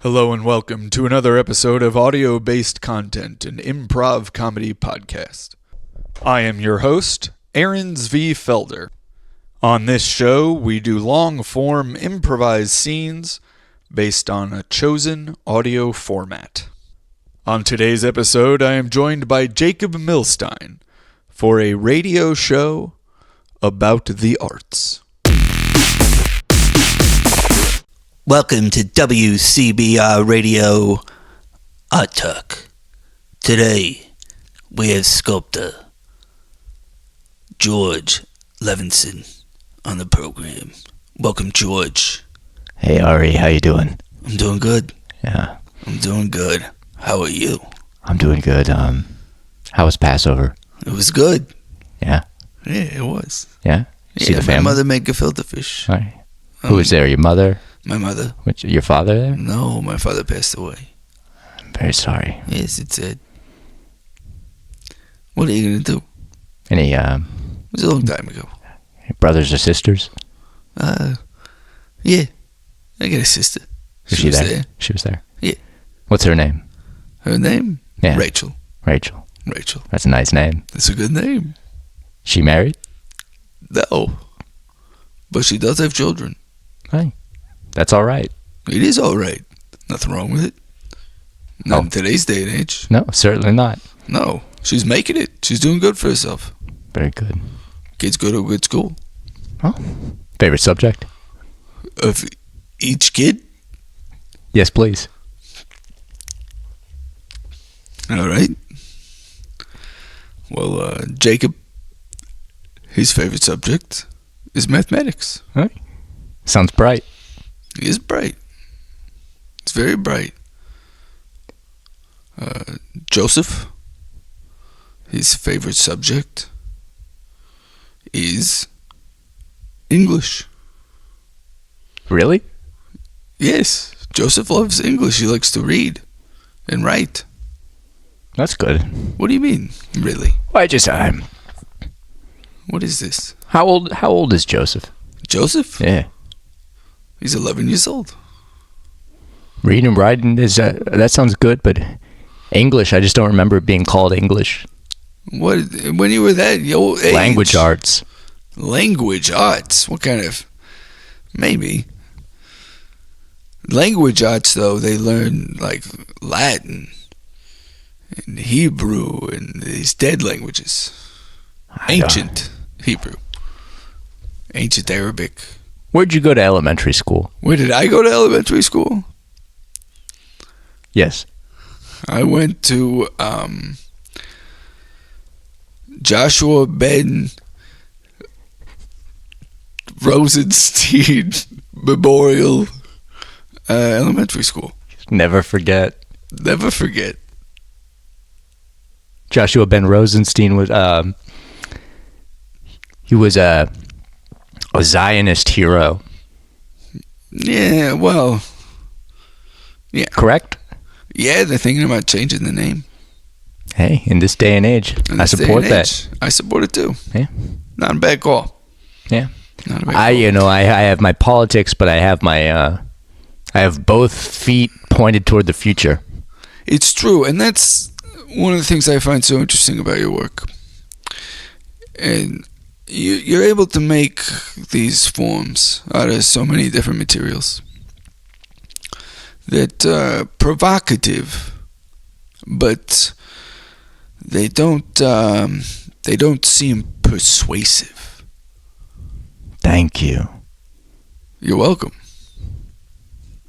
Hello and welcome to another episode of audio-based content, an improv comedy podcast. I am your host, Aarons V. Felder. On this show, we do long-form improvised scenes based on a chosen audio format. On today's episode, I am joined by Jacob Milstein for a radio show about the arts. Welcome to WCBR Radio Art Talk. Today, we have sculptor George Levinson on the program. Welcome, George. Hey, Ari, how you doing? I'm doing good. Yeah. I'm doing good. How are you? I'm doing good. How was Passover? It was good. Yeah? Yeah, it was. Yeah? See the my family? mother made gefilte fish. All right. Who was there? Your mother? My mother. Your father there? No, my father passed away. I'm very sorry. Yes, it's sad. What are you going to do? Any, It was a long time ago. brothers or sisters? Yeah. I got a sister. Was she there? She was there? Yeah. What's her name? Her name? Yeah. Rachel. Rachel. Rachel. That's a nice name. That's a good name. She married? No. But she does have children. Hey. That's all right. It is all right. Nothing wrong with it. Not in today's day and age. No, certainly not. No. She's making it. She's doing good for herself. Very good. Kids go to a good school. Oh. Favorite subject? Of each kid? Yes, please. All right. Well, Jacob, his favorite subject is mathematics. All right. Sounds bright. He is bright. It's very bright. Joseph, his favorite subject is English. Really? Yes, Joseph loves English. He likes to read and write. That's good. What do you mean, really? Why just What is this? How old is Joseph? Joseph? Yeah. He's 11 years old. Reading and writing is that sounds good, but English, I just don't remember it being called English. What? When you were that your age? Language arts. Language arts? What kind of? Maybe. Language arts, though, they learn like Latin and Hebrew and these dead languages. Ancient Hebrew. Ancient Arabic. Where'd you go to elementary school? Where did I go to elementary school? Yes. I went to Joshua Ben Rosenstein Memorial Elementary School. Never forget. Never forget. Joshua Ben Rosenstein was he was a Zionist hero. Yeah, well, yeah. Correct? Yeah, they're thinking about changing the name. Hey, in this day and age, I support that. I support it too. Yeah. Not a bad call. Yeah. Not a bad call. I have my politics, but I have my I have both feet pointed toward the future. It's true, and that's one of the things I find so interesting about your work. And you're able to make these forms out of so many different materials that are provocative, but they don't seem persuasive. Thank you. You're welcome.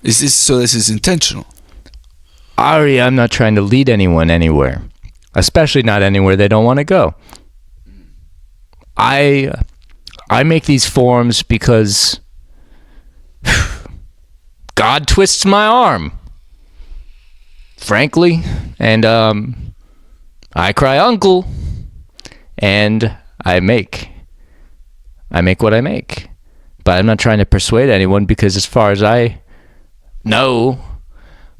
This is intentional? Ari, I'm not trying to lead anyone anywhere, especially not anywhere they don't want to go. I make these forms because God twists my arm, frankly, and I cry uncle, and I make what I make. But I'm not trying to persuade anyone because as far as I know,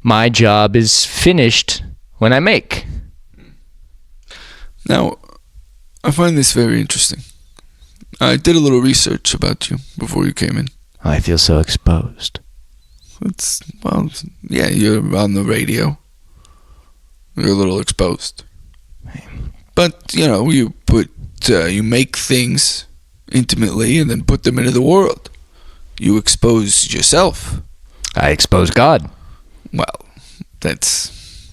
my job is finished when I make. Now, I find this very interesting. I did a little research about you before you came in. I feel so exposed. Yeah, you're on the radio. You're a little exposed. But, you make things intimately and then put them into the world. You expose yourself. I expose God. Well, that's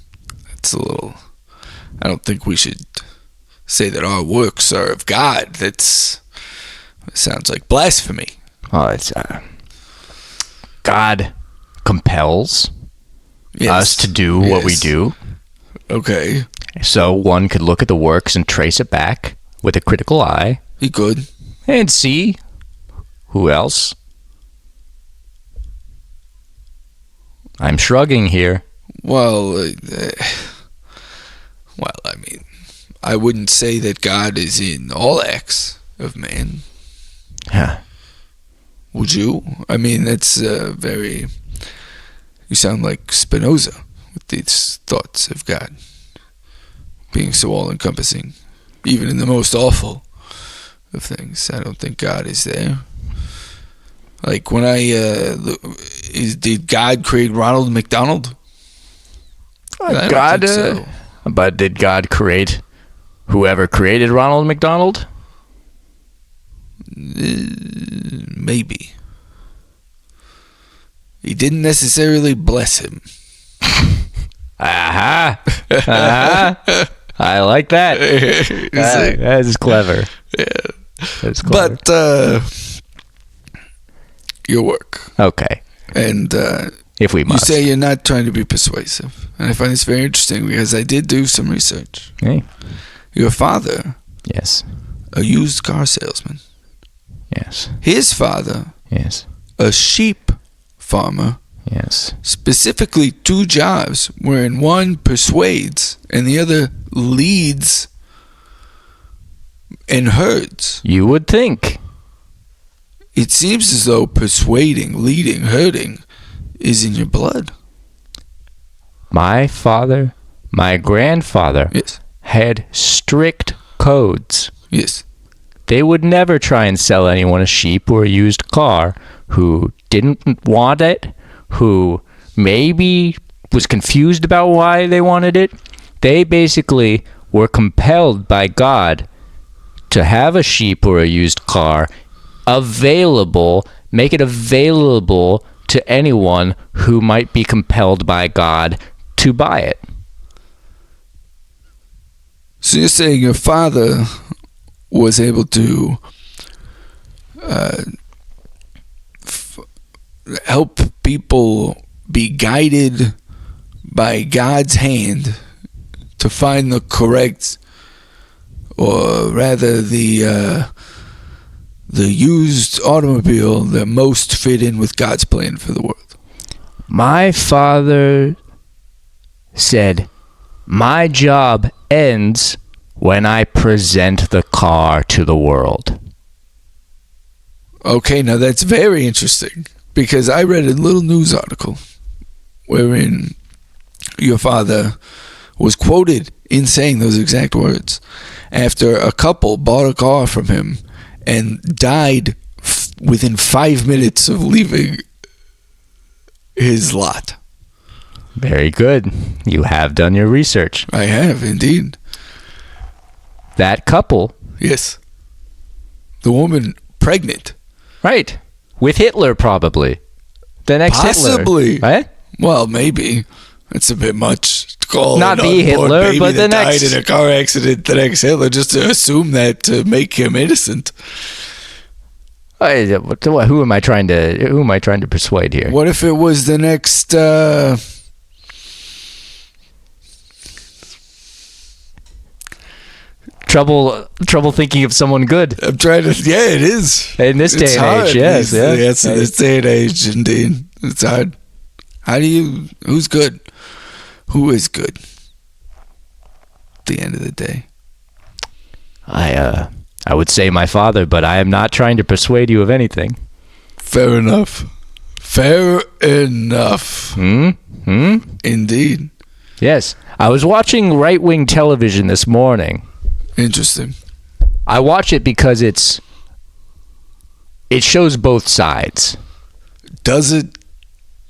a little... I don't think we should say that our works are of God. That sounds like blasphemy. Oh, it's... God compels us to do what we do. Okay. So one could look at the works and trace it back with a critical eye. He could. And see who else. I'm shrugging here. Well, I wouldn't say that God is in all acts of man. Huh. Would you? I mean, that's very... You sound like Spinoza with these thoughts of God being so all-encompassing. Even in the most awful of things, I don't think God is there. Like when did God create Ronald McDonald? I don't think so. But did God create whoever created Ronald McDonald? Maybe. He didn't necessarily bless him. Aha! Aha! I like that. That is clever. Yeah. That's clever. But your work. Okay. And if we must. You say you're not trying to be persuasive. And I find this very interesting because I did do some research. Hey. Your father. Yes. A used car salesman. Yes. His father. Yes. A sheep farmer. Yes. Specifically 2 jobs wherein one persuades and the other leads and herds. You would think. It seems as though persuading, leading, herding is in your blood. My father, my grandfather, yes, had strict codes. Yes. They would never try and sell anyone a sheep or a used car who didn't want it, who maybe was confused about why they wanted it. They basically were compelled by God to have a sheep or a used car available, make it available to anyone who might be compelled by God to buy it. So you're saying your father was able to help people be guided by God's hand to find the correct, or rather the used automobile that most fit in with God's plan for the world. My father said, my job ends when I present the car to the world. Okay, now that's very interesting, because I read a little news article wherein your father was quoted in saying those exact words after a couple bought a car from him and died within 5 minutes of leaving his lot. Very good. You have done your research. I have, indeed. That couple. Yes. The woman pregnant. Right. With Hitler, probably. The next Possibly. Hitler. Right? Well, maybe. That's a bit much to call not an the Hitler, baby but the that next. died in a car accident, the next Hitler, just to assume that to make him innocent. Who am I trying to persuade here? What if it was the next Trouble thinking of someone good. I'm trying to. Yeah, it is. In this day and age, yes. Yes, in this day and age, indeed. It's hard. Who's good? Who is good? At the end of the day. I would say my father, but I am not trying to persuade you of anything. Fair enough. Fair enough. Indeed. Yes. I was watching right-wing television this morning. Interesting. I watch it because it shows both sides. Does it?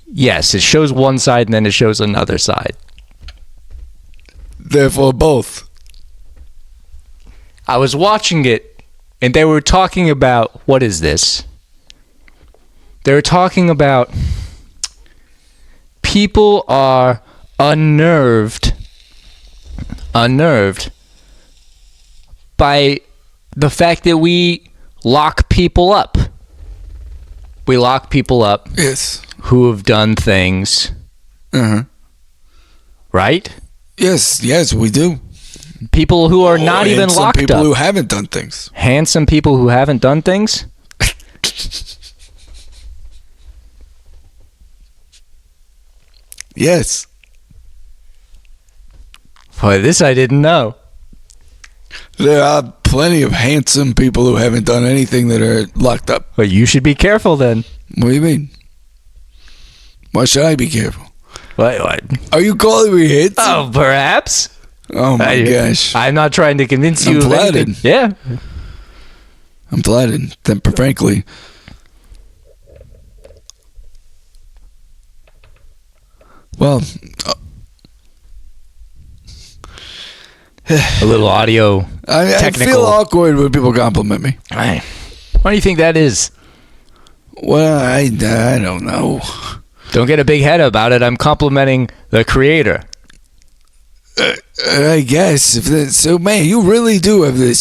Yes, it shows one side and then it shows another side. Therefore, both. I was watching it, and they were talking about, what is this? They were talking about people are unnerved by the fact that we lock people up. We lock people up. Yes. Who have done things. Right? Yes, we do. People who are not even locked people up. Who haven't done things. Handsome people who haven't done things? Yes. Boy, this I didn't know. There are plenty of handsome people who haven't done anything that are locked up. Well, you should be careful then. What do you mean? Why should I be careful? What? Are you calling me handsome? Oh, perhaps. Oh my gosh. I'm not trying to convince you I'm of flattered. anything. Yeah. I'm flattered. Frankly. Well, A little audio I technical. feel awkward when people compliment me. Why do you think that is? Well, I don't know. Don't get a big head about it. I'm complimenting the creator. I guess. So, man, you really do have this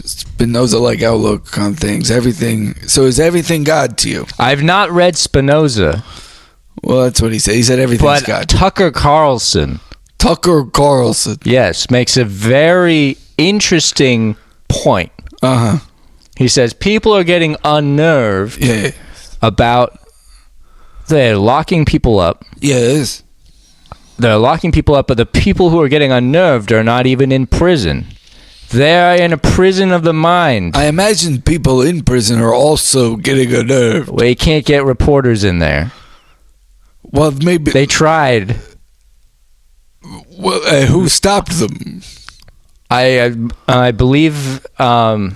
Spinoza-like outlook on things. Everything. So is everything God to you? I've not read Spinoza, Well, that's what he said. He said everything's but God. Tucker Carlson, Yes, makes a very interesting point. He says people are getting unnerved Yeah. about they're locking people up. Yes. They're locking people up, but the people who are getting unnerved are not even in prison. They're in a prison of the mind. I imagine people in prison are also getting unnerved. Well, you can't get reporters in there. Well, maybe They tried. Well, who stopped them? I believe the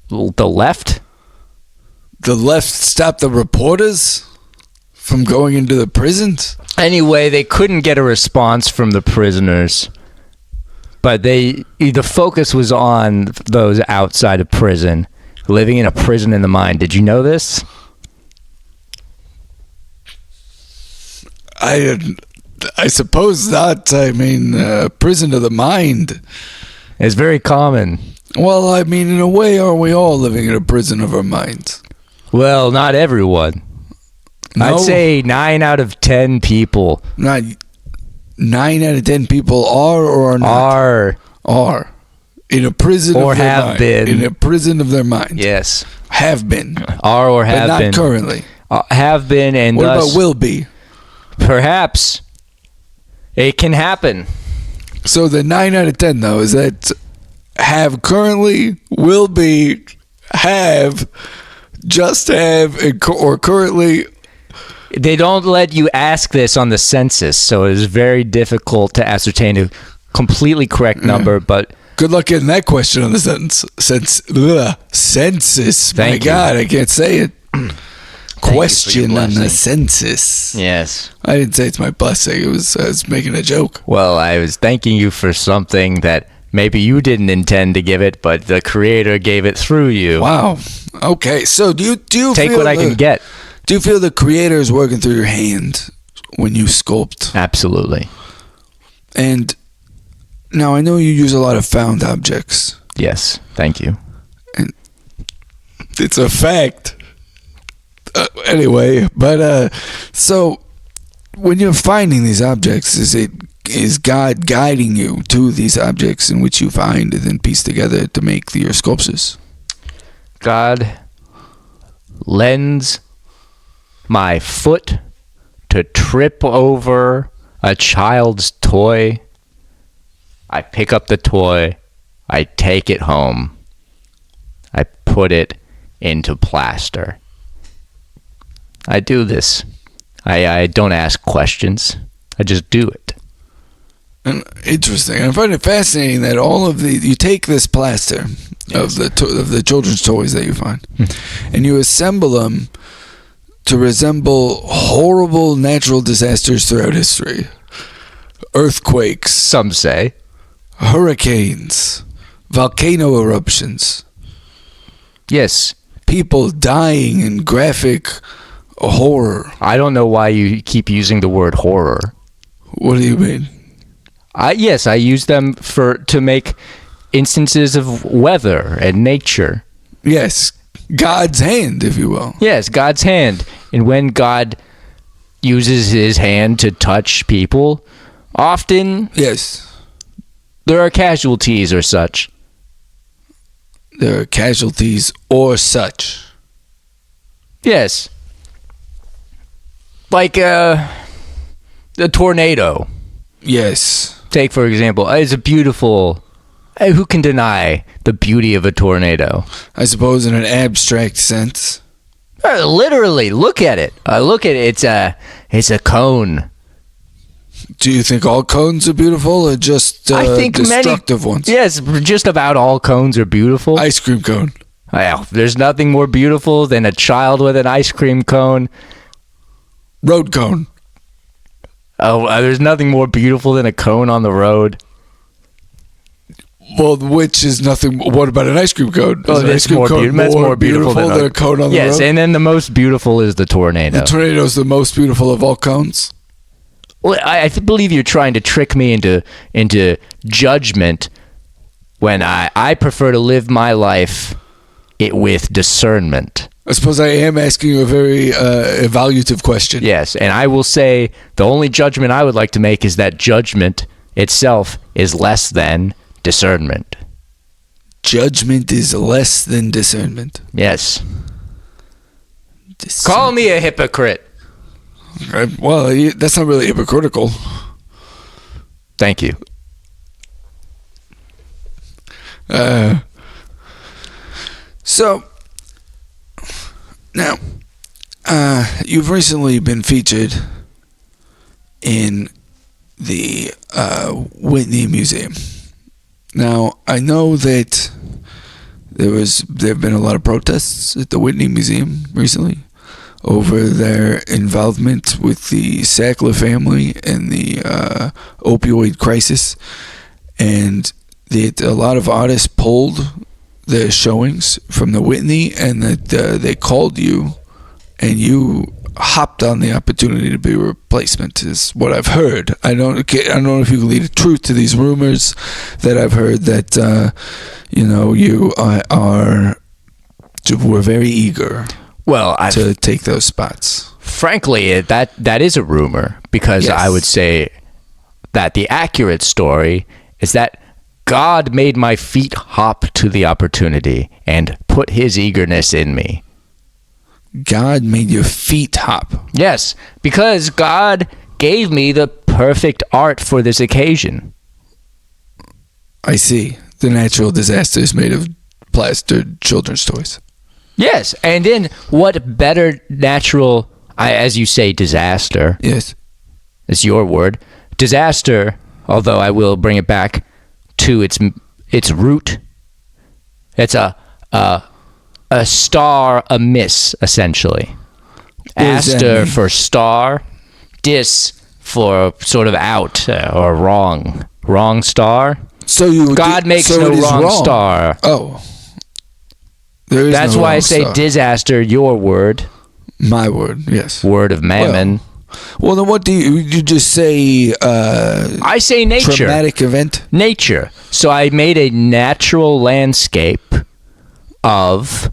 left. The left stopped the reporters from going into the prisons? Anyway, they couldn't get a response from the prisoners, but the focus was on those outside of prison, living in a prison in the mind. Did you know this? I suppose not. I mean, prison of the mind. It's very common. Well, I mean, in a way, aren't we all living in a prison of our minds? Well, not everyone. No? I'd say 9 out of 10 people Not 9 out of 10 people are or are not? Are. In a prison Or of their have mind. been. In a prison of their mind. Yes. Have been. Are or But have not been. currently. Have been, and What thus about will be? perhaps it can happen. So the 9 out of 10, though, is that have currently, will be, have, just have, or currently. They don't let you ask this on the census, so it is very difficult to ascertain a completely correct number, but Good luck getting that question on the census. My Thank you. God, I can't say it. you for your Question on the blessing. census. yes. I didn't say it's my blessing. I was making a joke. Well, I was thanking you for something that maybe you didn't intend to give it, but the creator gave it through you. Wow. Okay. So do you Take feel what I can get. Do you feel the creator is working through your hand when you sculpt? Absolutely. And now I know you use a lot of found objects. Yes. Thank you. It's a fact. Anyway, but so when you're finding these objects, is God guiding you to these objects in which you find and then piece together to make your sculptures? God lends my foot to trip over a child's toy. I pick up the toy. I take it home. I put it into plaster. I do this. I don't ask questions. I just do it. And interesting. I find it fascinating that all of you take this plaster of the children's toys that you find, and you assemble them to resemble horrible natural disasters throughout history. Earthquakes, Some say. hurricanes, volcano eruptions, Yes. people dying in graphic horror. I don't know why you keep using the word horror. What do you mean? Yes, I use them to make instances of weather and nature. Yes, God's hand, if you will. Yes, God's hand. And when God uses his hand to touch people, often Yes, there are casualties or such. there are casualties or such. Yes. Like the tornado. Yes. Take, for example, it's a beautiful... Who can deny the beauty of a tornado? I suppose in an abstract sense. Literally, look at it. It's a cone. Do you think all cones are beautiful or just I think destructive ones? Yes, just about all cones are beautiful. Ice cream cone. Well, there's nothing more beautiful than a child with an ice cream cone. Road cone. Oh, there's nothing more beautiful than a cone on the road. Well, which is nothing. What about an ice cream cone? Is an ice cream cone that's more beautiful than a cone on the road? Yes, and then the most beautiful is the tornado. The tornado is the most beautiful of all cones. Well, I believe you're trying to trick me into judgment when I prefer to live my life with discernment. I suppose I am asking you a very evaluative question. Yes, and I will say the only judgment I would like to make is that judgment itself is less than discernment. Judgment is less than discernment. Yes. Call me a hypocrite. Well, that's not really hypocritical. Thank you. So, now, you've recently been featured in the Whitney Museum. Now, I know that there have been a lot of protests at the Whitney Museum recently over their involvement with the Sackler family and the opioid crisis, and that a lot of artists pulled their showings from the Whitney, and that they called you, and you hopped on the opportunity to be a replacement, is what I've heard. I don't know if you can lead truth to these rumors that I've heard that you were very eager. Well, to take those spots. Frankly, that is a rumor, because Yes. I would say that the accurate story is that God made my feet hop to the opportunity and put his eagerness in me. God made your feet hop. Yes, because God gave me the perfect art for this occasion. I see. The natural disasters made of plastered children's toys. Yes, and then what better natural, as you say, disaster, Yes. is your word, disaster, although I will bring it back to its root. It's a star amiss, essentially. Aster for star, dis for sort of out or wrong star. So God makes no wrong star. Oh. There is That's no why I wrong say star. disaster, your word. My word, yes. Word of mammon. Well, then what do you just say? I say nature. Traumatic event? Nature. So I made a natural landscape of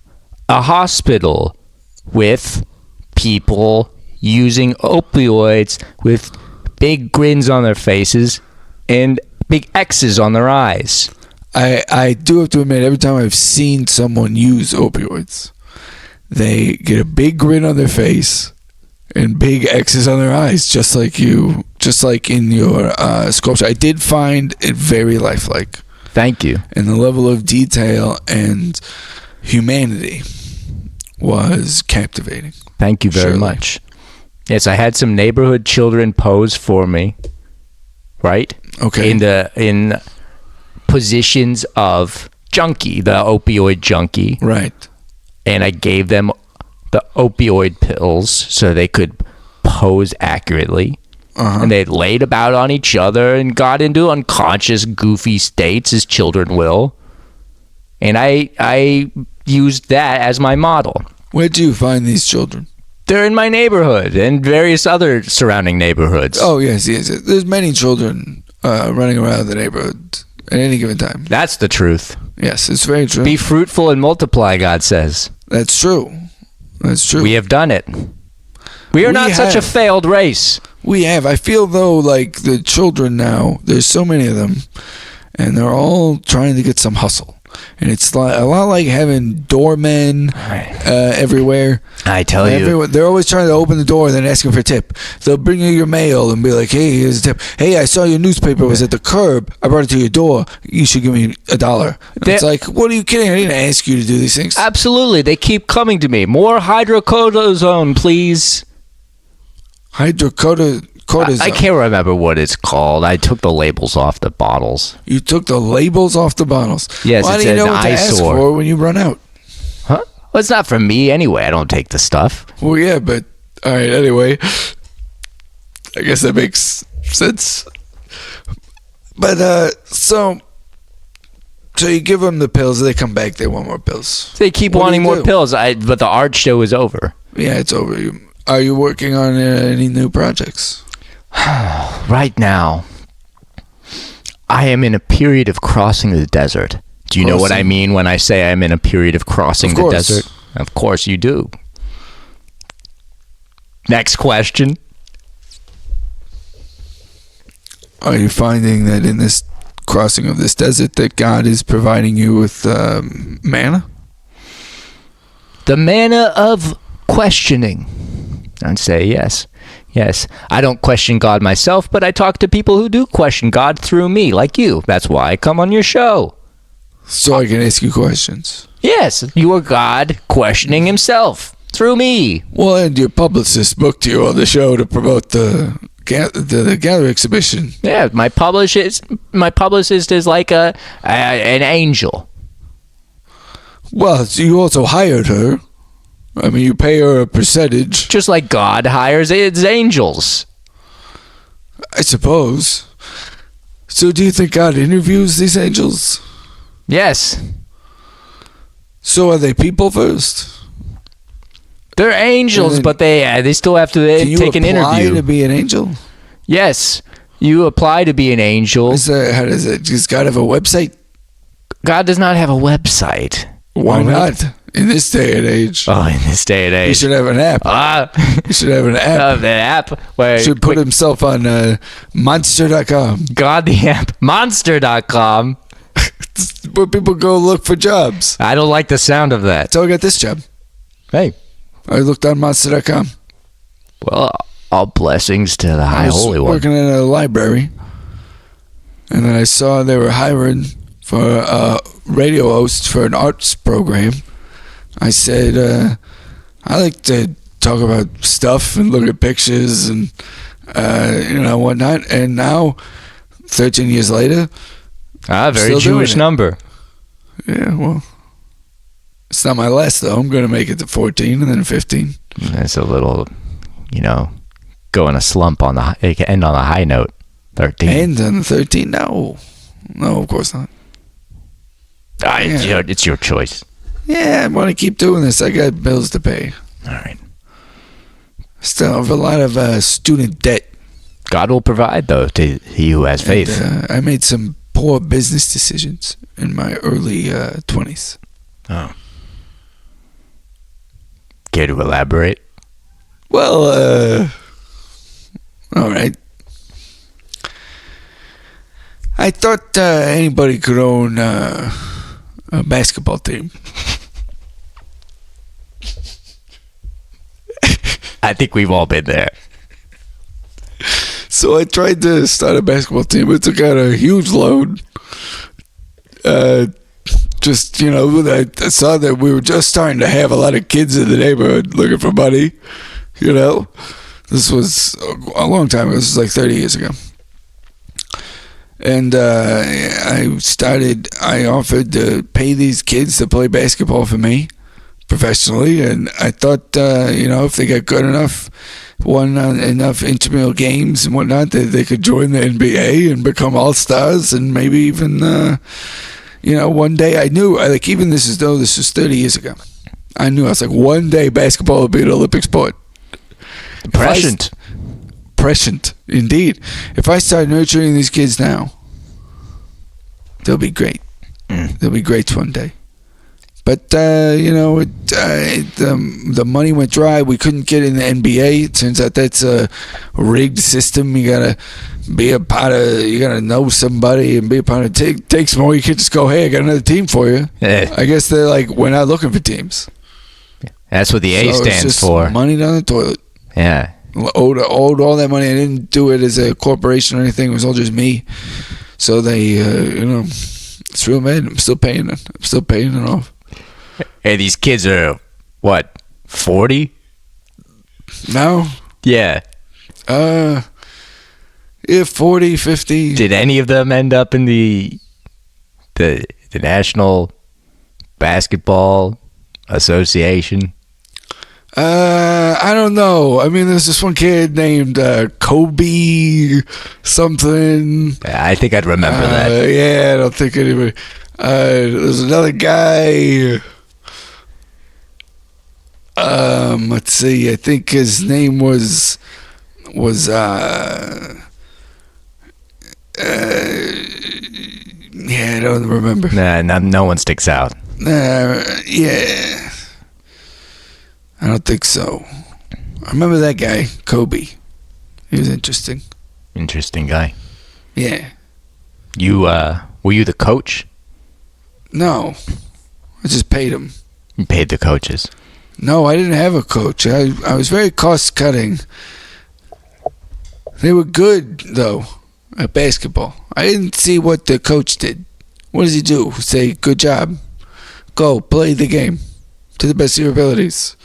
a hospital with people using opioids with big grins on their faces and big X's on their eyes. I do have to admit, every time I've seen someone use opioids, they get a big grin on their face and big X's on their eyes, just like in your sculpture. I did find it very lifelike. Thank you. And the level of detail and humanity was captivating. Thank you very Surely. much. Yes, I had some neighborhood children pose for me. Right? Okay. In positions of junkie, the opioid junkie. Right. And I gave them the opioid pills so they could pose accurately. And they laid about on each other and got into unconscious, goofy states as children will. And I used that as my model. Where do you find these children? They're in my neighborhood and various other surrounding neighborhoods. Oh, yes. There's many children running around the neighborhood at any given time. That's the truth. Yes, it's very true. Be fruitful and multiply, God says. That's true. That's true. We have done it. We are not such a failed race. We have. I feel, though, like the children now, there's so many of them, and they're all trying to get some hustle. And it's a lot like having doormen everywhere. I tell you. They're always trying to open the door and then asking for a tip. They'll bring you your mail and be like, hey, here's a tip. Hey, I saw your newspaper was at the curb. I brought it to your door. You should give me $1. It's like, what are you kidding? I didn't ask you to do these things. Absolutely. They keep coming to me. More hydrocodone, please. Hydrocodone. I can't remember what it's called. I took the labels off the bottles. You took the labels off the bottles? Yes, Why it's do you know an what to ask eyesore. for when you run out? Huh? Well, it's not from me anyway. I don't take the stuff. Well, yeah, but all right. Anyway, I guess that makes sense. But so you give them the pills. They come back. They want more pills. They keep wanting more pills. But the art show is over. Yeah, it's over. Are you working on any new projects? Right now, I am in a period of crossing the desert. Do you know what I mean when I say I'm in a period of crossing the desert? Of course you do. Next question. Are you finding that in this crossing of this desert that God is providing you with manna? The manna of questioning. I'd say yes. Yes, I don't question God myself, but I talk to people who do question God through me, like you. That's why I come on your show. So I can ask you questions. Yes, you are God questioning himself through me. Well, and your publicist booked you on the show to promote the gallery exhibition. Yeah, my publicist is like an angel. Well, you also hired her. I mean, you pay her a percentage. Just like God hires his angels. I suppose. So do you think God interviews these angels? Yes. So are they people first? They're angels, but they still have to take an interview. Can you apply to be an angel? Yes. You apply to be an angel. How does it? Does God have a website? God does not have a website. Why not? In this day and age. Oh, in this day and age. He should have an app. He should have an app. The app. Where he should put himself on monster.com. God, the app. Monster.com. Where people go look for jobs. I don't like the sound of that. So I got this job. Hey. I looked on monster.com. Well, all blessings to the High Holy One. I was working in a library. And then I saw they were hiring for a radio host for an arts program. I said, I like to talk about stuff and look at pictures and, whatnot. And now, 13 years later. Very Jewish number. Yeah, well. It's not my last, though. I'm going to make it to 14 and then 15. That's a little, go in a slump it can end on a high note. 13. End on 13? No. No, of course not. It's your choice. Yeah, I want to keep doing this. I got bills to pay. All right. Still have a lot of student debt. God will provide, though, to he who has faith. I made some poor business decisions in my early 20s. Oh. Care to elaborate? Well, all right. I thought anybody could own a basketball team. I think we've all been there. So I tried to start a basketball team. It took out a huge loan. I saw that we were just starting to have a lot of kids in the neighborhood looking for money. This was a long time ago. This was like 30 years ago. And I offered to pay these kids to play basketball for me, professionally, and I thought, if they got good enough, won enough intramural games and whatnot, that they could join the NBA and become all-stars, and maybe even, one day I knew, even this was 30 years ago, I knew, I was like, one day basketball will be an Olympic sport. Prescient, indeed. If I start nurturing these kids now, they'll be great. They'll be great one day. But, the money went dry. We couldn't get in the NBA. It turns out that's a rigged system. You gotta know somebody and be a part of it. Takes more. You can't just go, hey, I got another team for you. Yeah. I guess they're like, we're not looking for teams. That's what the A So it's stands just for. money down the toilet. Yeah. Owed all that money. I didn't do it as a corporation or anything. It was all just me. So they, it's real mad. I'm still paying it. I'm still paying it off. Hey, these kids are, 40? Now? Yeah. 40, 50. Did any of them end up in the National Basketball Association? I don't know. I mean, there's this one kid named Kobe something. I think I'd remember that. Yeah, I don't think anybody. There's another guy. Let's see. I think his name was yeah, I don't remember. Nah, no one sticks out. Yeah. I don't think so. I remember that guy, Kobe. He was interesting. Interesting guy. Yeah. You were you the coach? No. I just paid him. You paid the coaches. No, I didn't have a coach. I was very cost-cutting. They were good, though, at basketball. I didn't see what the coach did. What does he do? Say, good job. Go, play the game to the best of your abilities.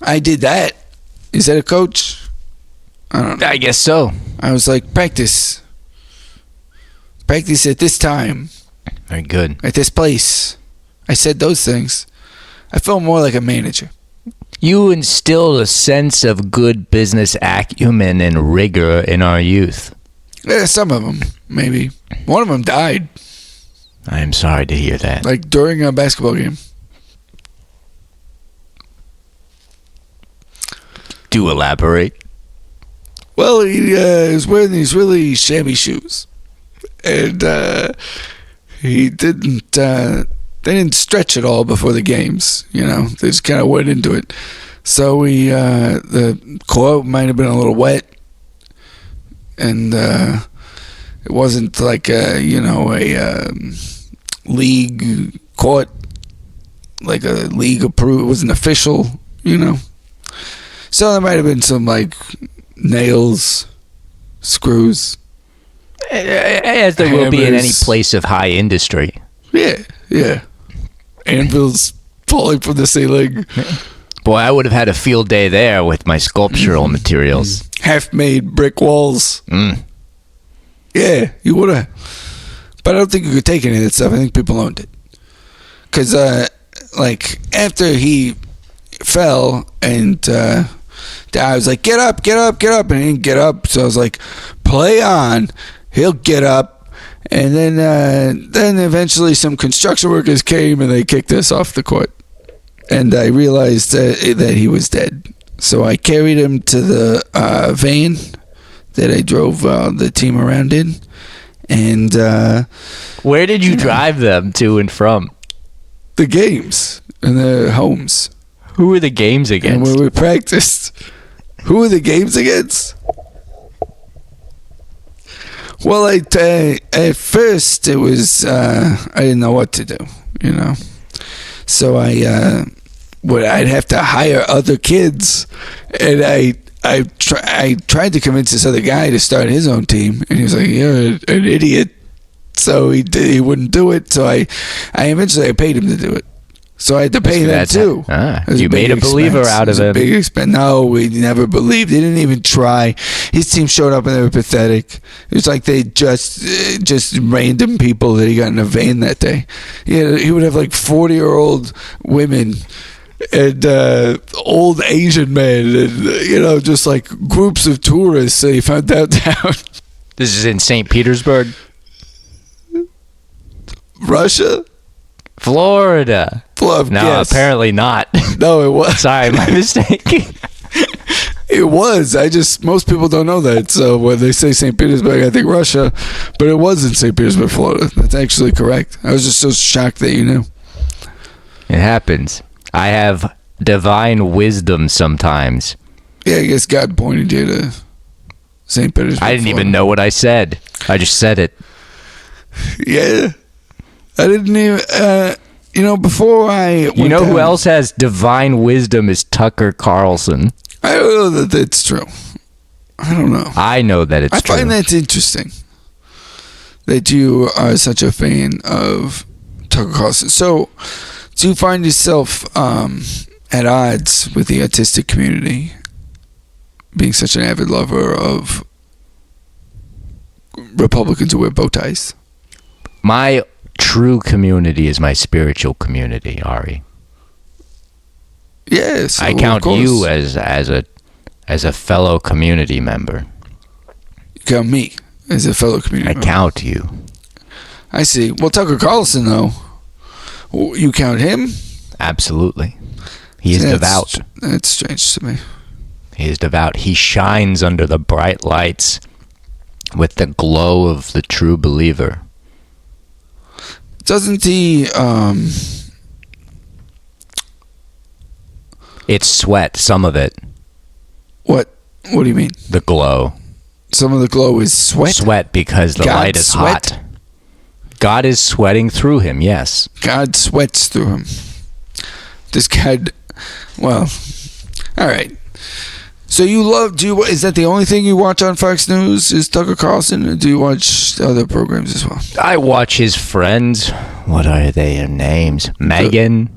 I did that. Is that a coach? I don't know. I guess so. I was like, practice. Practice at this time. Very good. At this place. I said those things. I felt more like a manager. You instilled a sense of good business acumen and rigor in our youth. Yeah, some of them, maybe. One of them died. I am sorry to hear that. Like during a basketball game. Do elaborate. Well, he was wearing these really shabby shoes. And he didn't... they didn't stretch at all before the games, They just kind of went into it. So the court might have been a little wet. And it wasn't like a league court, like a league approved. It wasn't official, So there might have been some nails, screws. As there will be in any place of high industry. Yeah. Anvils falling from the ceiling. Boy, I would have had a field day there with my sculptural materials. Half-made brick walls. Yeah, you would have. But I don't think you could take any of that stuff. I think people owned it. Because, after he fell and I was like, get up. And he didn't get up. So I was like, play on. He'll get up. And then eventually some construction workers came and they kicked us off the court. And I realized that he was dead. So I carried him to the van that I drove the team around in. And where did you drive them to and from? The games and the homes. Who were the games against? And where we practiced. Who were the games against? Well, at first it was I didn't know what to do, So I'd have to hire other kids, and I tried to convince this other guy to start his own team, and he was like, "You're an idiot." So he wouldn't do it. So I eventually paid him to do it. So I had to pay them too. You made a believer out of him. Big expense. No, we never believed. They didn't even try. His team showed up and they were pathetic. It was like they just random people that he got in a van that day. He would have like 40-year-old women and old Asian men and just like groups of tourists that he found downtown. This is in St. Petersburg, Russia. Florida. No, yes. Apparently not. No, it was. Sorry, my mistake. It was. Most people don't know that. So when they say St. Petersburg, I think Russia, but it was in St. Petersburg, Florida. That's actually correct. I was just so shocked that you knew. It happens. I have divine wisdom sometimes. Yeah, I guess God pointed you to St. Petersburg. I didn't even know what I said. I just said it. Yeah. I didn't even, before I went who down, else has divine wisdom is Tucker Carlson. I don't know that that's true. I don't know. I know that it's true. I find that's interesting that you are such a fan of Tucker Carlson. So, do you find yourself at odds with the artistic community, being such an avid lover of Republicans who wear bow ties? My true community is my spiritual community, Ari. Yes, I count you as a fellow community member. You count me as a fellow community member. I count you. I see. Well, Tucker Carlson, though, you count him? Absolutely. He is devout. That's strange to me. He is devout. He shines under the bright lights with the glow of the true believer. Doesn't he, It's sweat, some of it. What do you mean? The glow. Some of the glow is sweat? Sweat because the light is hot. God is sweating through him, yes. God sweats through him. This God, well, all right. So is that the only thing you watch on Fox News is Tucker Carlson, or do you watch other programs as well? I watch his friends. What are their names? Megan.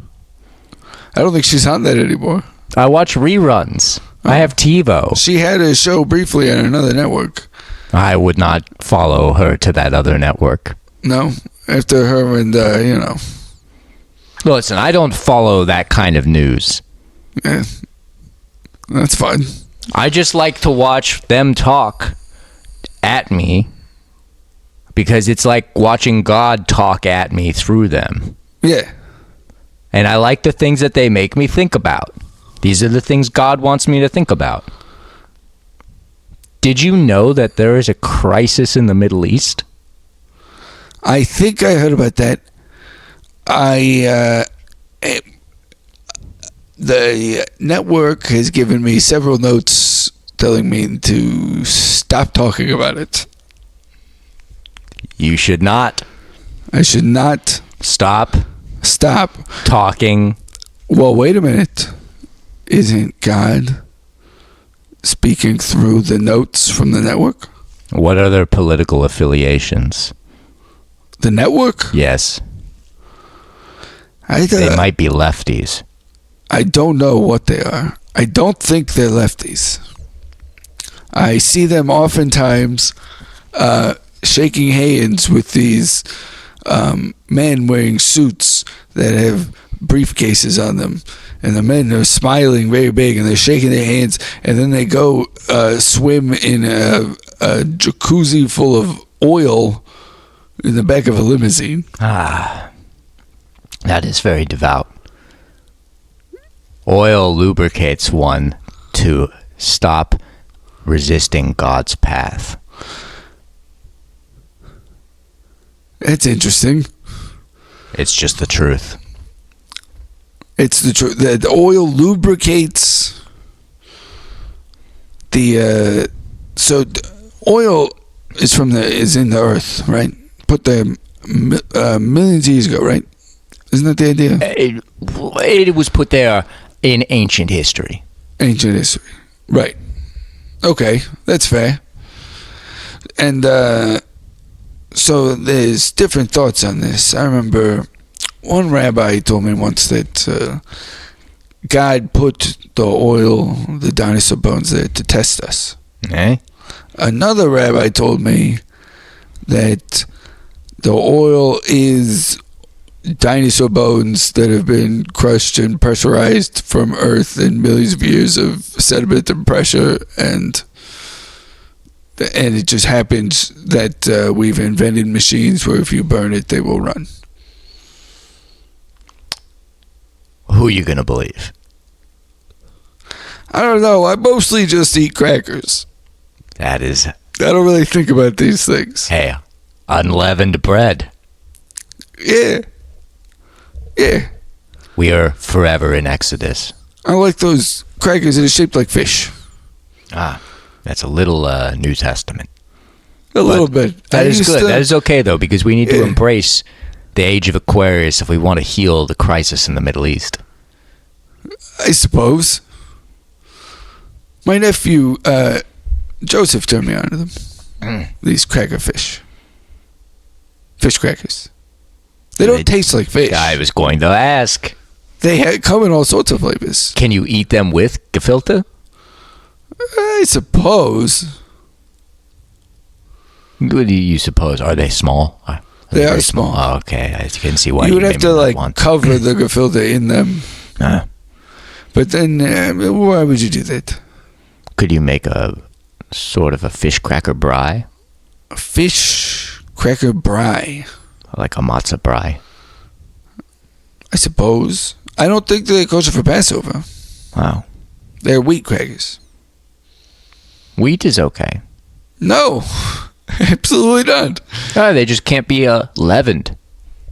I don't think she's on that anymore. I watch reruns. I have TiVo. She had a show briefly on another network. I would not follow her to that other network. No? After her and, Listen, I don't follow that kind of news. Yeah. That's fine. I just like to watch them talk at me because it's like watching God talk at me through them. Yeah. And I like the things that they make me think about. These are the things God wants me to think about. Did you know that there is a crisis in the Middle East? I think I heard about that. The network has given me several notes telling me to stop talking about it. You should not. I should not. Stop talking. Well, wait a minute. Isn't God speaking through the notes from the network? What are their political affiliations? The network? Yes. They might be lefties. I don't know what they are. I don't think they're lefties. I see them oftentimes shaking hands with these men wearing suits that have briefcases on them. And the men are smiling very big and they're shaking their hands. And then they go swim in a jacuzzi full of oil in the back of a limousine. Ah, that is very devout. Oil lubricates one to stop resisting God's path. That's interesting. It's just the truth. It's the truth. The oil lubricates the. So oil is in the earth, right? Put there millions of years ago, right? Isn't that the idea? It was put there in ancient history. Ancient history, right? Okay, that's fair. And so there's different thoughts on this. I remember one rabbi told me once that God put the dinosaur bones there to test us. Eh? Another rabbi told me that the oil is dinosaur bones that have been crushed and pressurized from Earth in millions of years of sediment and pressure, and it just happens that we've invented machines where if you burn it, they will run. Who are you going to believe? I don't know. I mostly just eat crackers. That is... I don't really think about these things. Hey, unleavened bread. Yeah. Yeah. We are forever in Exodus. I like those crackers that are shaped like fish. Ah, that's a little New Testament. A little bit. That is good. That is okay, though, because we need to embrace the age of Aquarius if we want to heal the crisis in the Middle East. I suppose. My nephew, Joseph, turned me on to them. These cracker fish. Fish crackers. They don't taste like fish. I was going to ask. They come in all sorts of flavors. Can you eat them with gefilte? I suppose. What do you suppose? Are they small? They are small. Oh, okay, I can see why you would have to cover the gefilte in them. But then, why would you do that? Could you make a sort of a fish cracker braai? A fish cracker braai? Like a matzah braai? I suppose. I don't think they're kosher for Passover. Wow. They're wheat crackers. Wheat is okay. No. Absolutely not. Oh, they just can't be leavened.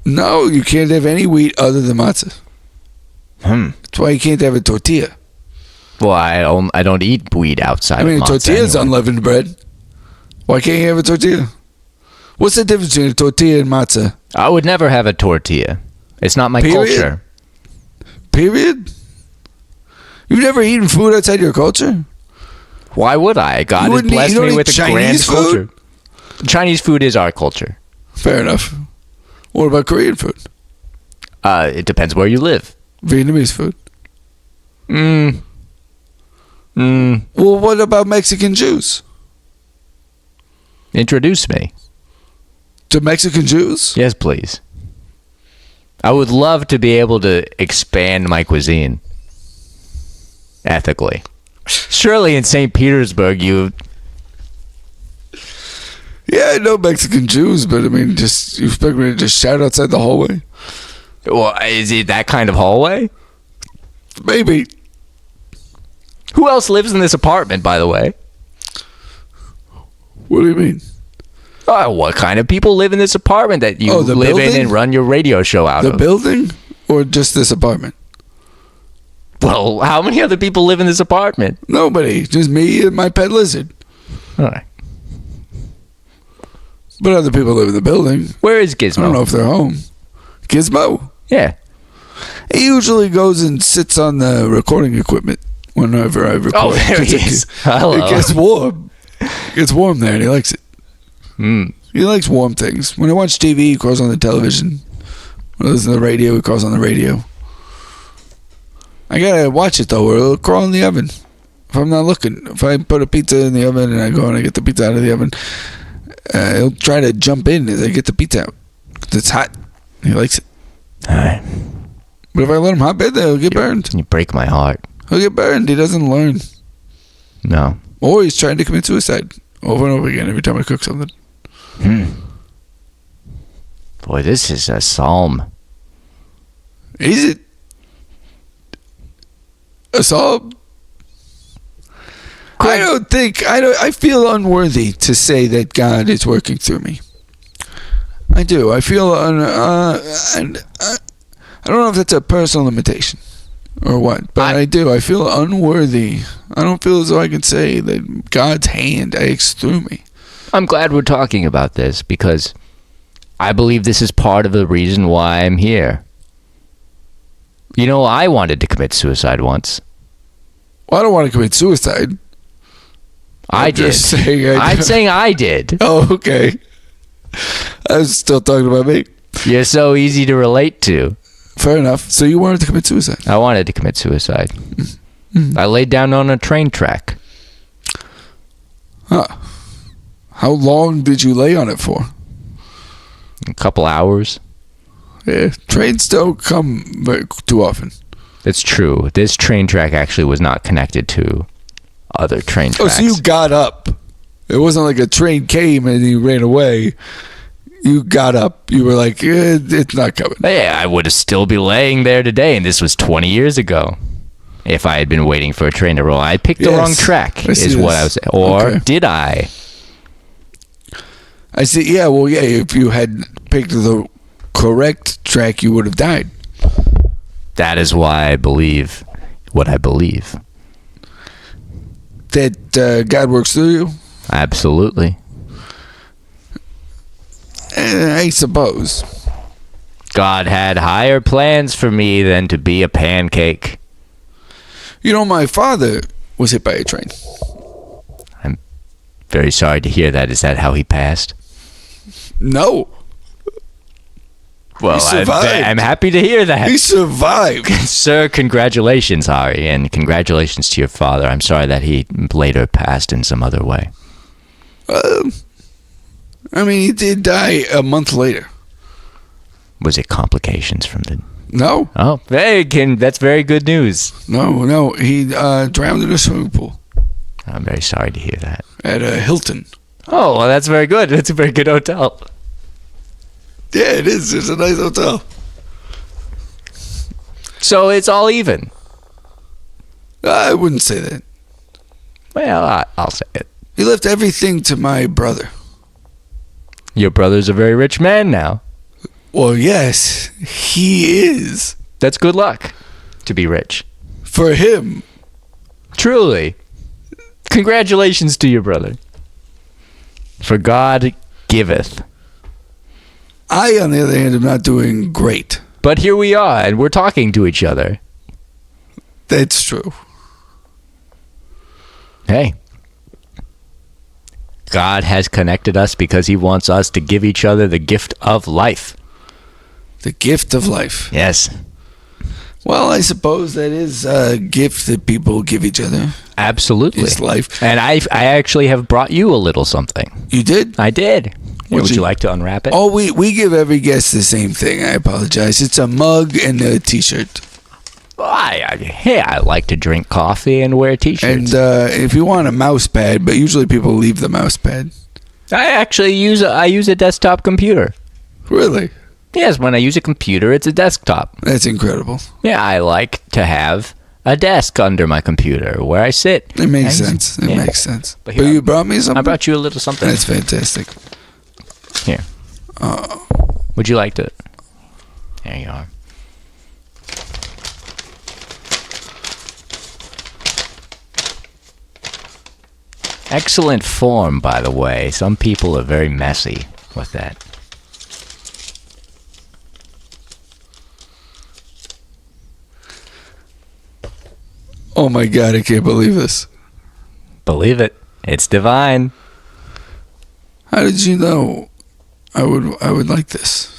No, you can't have any wheat other than matzah. That's why you can't have a tortilla. Well, I don't eat wheat outside. I mean, of matzah tortilla is unleavened bread. Why can't you have a tortilla? What's the difference between a tortilla and matzah? I would never have a tortilla. It's not my culture. Period? You've never eaten food outside your culture? Why would I? God has blessed me with a grand culture. Chinese food is our culture. Fair enough. What about Korean food? It depends where you live. Vietnamese food? Well, what about Mexican Jews? Introduce me. To Mexican Jews? Yes, please. I would love to be able to expand my cuisine ethically. Surely in St. Petersburg, you... Yeah, I know Mexican Jews, but I mean, just you expect me to just shout outside the hallway? Well, is it that kind of hallway? Maybe. Who else lives in this apartment, by the way? What do you mean? What kind of people live in this apartment that you live building? in and run your radio show out of? The building? Or just this apartment? Well, how many other people live in this apartment? Nobody. Just me and my pet lizard. All right. But other people live in the building. Where is Gizmo? I don't know if they're home. Gizmo? Yeah. He usually goes and sits on the recording equipment whenever I record. Oh, there he is. Hello. It gets warm. It gets warm there, and he likes it. He likes warm things. When I watch TV, he crawls on the television. When I listen to the radio, he crawls on the radio. I gotta watch it, though, or it'll crawl in the oven. If I'm not looking. If I put a pizza in the oven and I go and I get the pizza out of the oven, he'll try to jump in as I get the pizza out. 'Cause it's hot. He likes it. All right. But if I let him hop in there, he'll get burned. You break my heart. He'll get burned. He doesn't learn. No. Or he's trying to commit suicide over and over again every time I cook something. Boy, this is a psalm. Is it? A psalm? I feel unworthy to say that God is working through me. I do. I feel, I don't know if that's a personal limitation or what, but I do. I feel unworthy. I don't feel as though I can say that God's hand acts through me. I'm glad we're talking about this because I believe this is part of the reason why I'm here. You know, I wanted to commit suicide once. Well, I don't want to commit suicide. I did. I'm saying I did. Oh, okay. I was still talking about me. You're so easy to relate to. Fair enough. So you wanted to commit suicide? I wanted to commit suicide. Mm. I laid down on a train track. Huh. How long did you lay on it for? A couple hours. Yeah, trains don't come too often. That's true. This train track actually was not connected to other train tracks. Oh, so you got up. It wasn't like a train came and you ran away. You got up. You were like, it's not coming. Yeah, I would have still be laying there today, and this was 20 years ago. If I had been waiting for a train to roll, I picked the wrong track, is what I was saying. Or did I? I see. Yeah, well, yeah. If you had picked the correct track, you would have died. That is why I believe what I believe. That God works through you? Absolutely. I suppose. God had higher plans for me than to be a pancake. You know, my father was hit by a train. I'm very sorry to hear that. Is that how he passed? No. Well, He survived. I'm happy to hear that. He survived. Sir, congratulations, Ari, and congratulations to your father. I'm sorry that he later passed in some other way. I mean, he did die a month later. Was it complications from the... No. Oh, that's very good news. No. He drowned in a swimming pool I'm very sorry to hear that. at a Hilton. Oh, well, that's very good. It's a very good hotel. Yeah, it is. It's a nice hotel. So it's all even. I wouldn't say that. Well, I'll say it. He left everything to my brother. Your brother's a very rich man now. Well, yes, he is. That's good luck to be rich. For him. Truly. Congratulations to your brother. For God giveth. I, on the other hand, am not doing great. But here we are, and we're talking to each other. That's true. Hey. God has connected us because he wants us to give each other the gift of life. The gift of life. Yes. Well, I suppose that is a gift that people give each other. Absolutely. Is life. And I actually have brought you a little something. You did? I did. Would you like to unwrap it? Oh, we give every guest the same thing. I apologize. It's a mug and a T-shirt. I like to drink coffee and wear T-shirts. And if you want a mouse pad, but usually people leave the mouse pad. I actually use a desktop computer. Really? Yes, when I use a computer, it's a desktop. That's incredible. Yeah, I like to have a desk under my computer where I sit. It makes sense. It makes sense. But But you brought me something? I brought you a little something. That's fantastic. Here. Would you like to? There you are. Excellent form, by the way. Some people are very messy with that. Oh my God, I can't believe this. Believe it. It's divine. How did you know I would like this?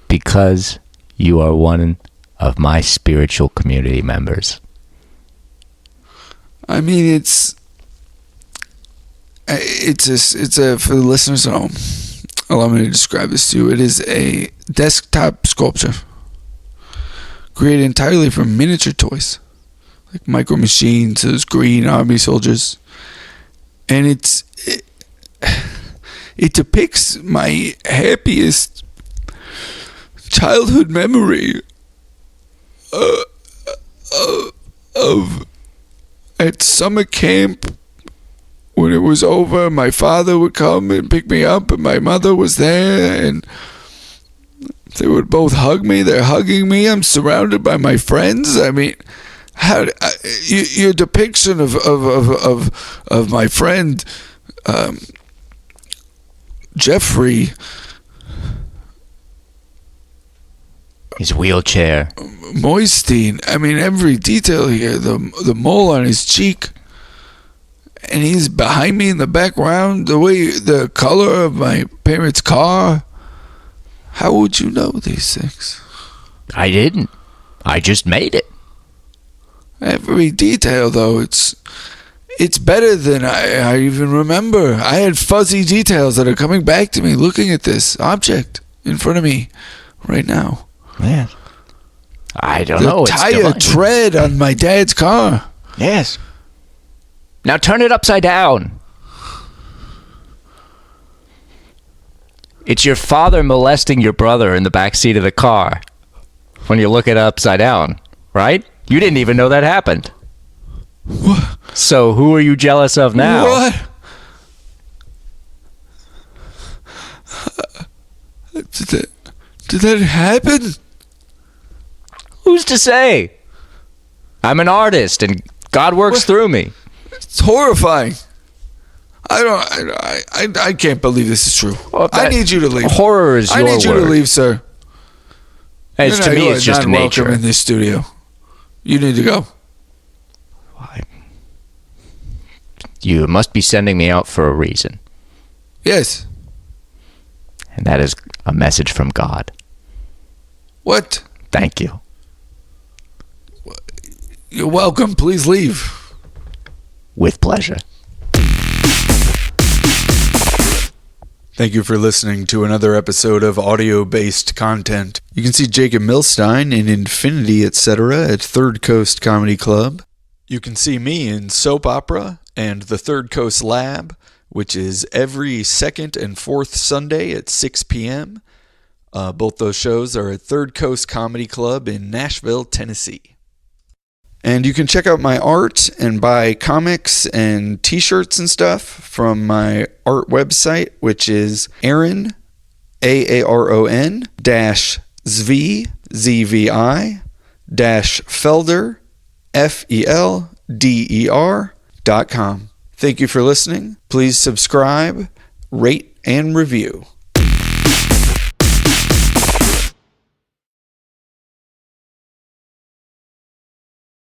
Because you are one of my spiritual community members. I mean, it's for the listeners at home. Allow me to describe this to you. It is a desktop sculpture created entirely from miniature toys, like micro machines, those green army soldiers, and it depicts my happiest childhood memory of at summer camp. When it was over, my father would come and pick me up, and my mother was there, and they would both hug me. They're hugging me. I'm surrounded by my friends. I mean, your depiction of my friend Jeffrey, His wheelchair. Milstein. I mean, every detail here. The mole on his cheek. And he's behind me in the background. The color of my parents' car. How would you know these things? I didn't. I just made it. Every detail, though, it's better than I even remember. I had fuzzy details that are coming back to me looking at this object in front of me right now. Yeah. I don't know. The tire tread on my dad's car. Yes. Now turn it upside down. It's your father molesting your brother in the back seat of the car when you look it upside down, right? You didn't even know that happened. What? So who are you jealous of now? What? Did that happen? Who's to say? I'm an artist and God works through me. It's horrifying. I can't believe this is true. Well, I need you to leave. Horror is your word. I need you to leave, sir. To me, it's just nature. Welcome in this studio. You need to go. You must be sending me out for a reason. Yes. And that is a message from God. What? Thank you. You're welcome. Please leave. With pleasure. Thank you for listening to another episode of audio-based content. You can see Jacob Milstein in Infinity, etc. at Third Coast Comedy Club. You can see me in Soap Opera and the Third Coast Lab, which is every second and fourth Sunday at 6 p.m. Both those shows are at Third Coast Comedy Club in Nashville, Tennessee. And you can check out my art and buy comics and t-shirts and stuff from my art website, which is Aaron, Aaron, Zvi, Zvi, Felder, Felder.com. Thank you for listening. Please subscribe, rate, and review.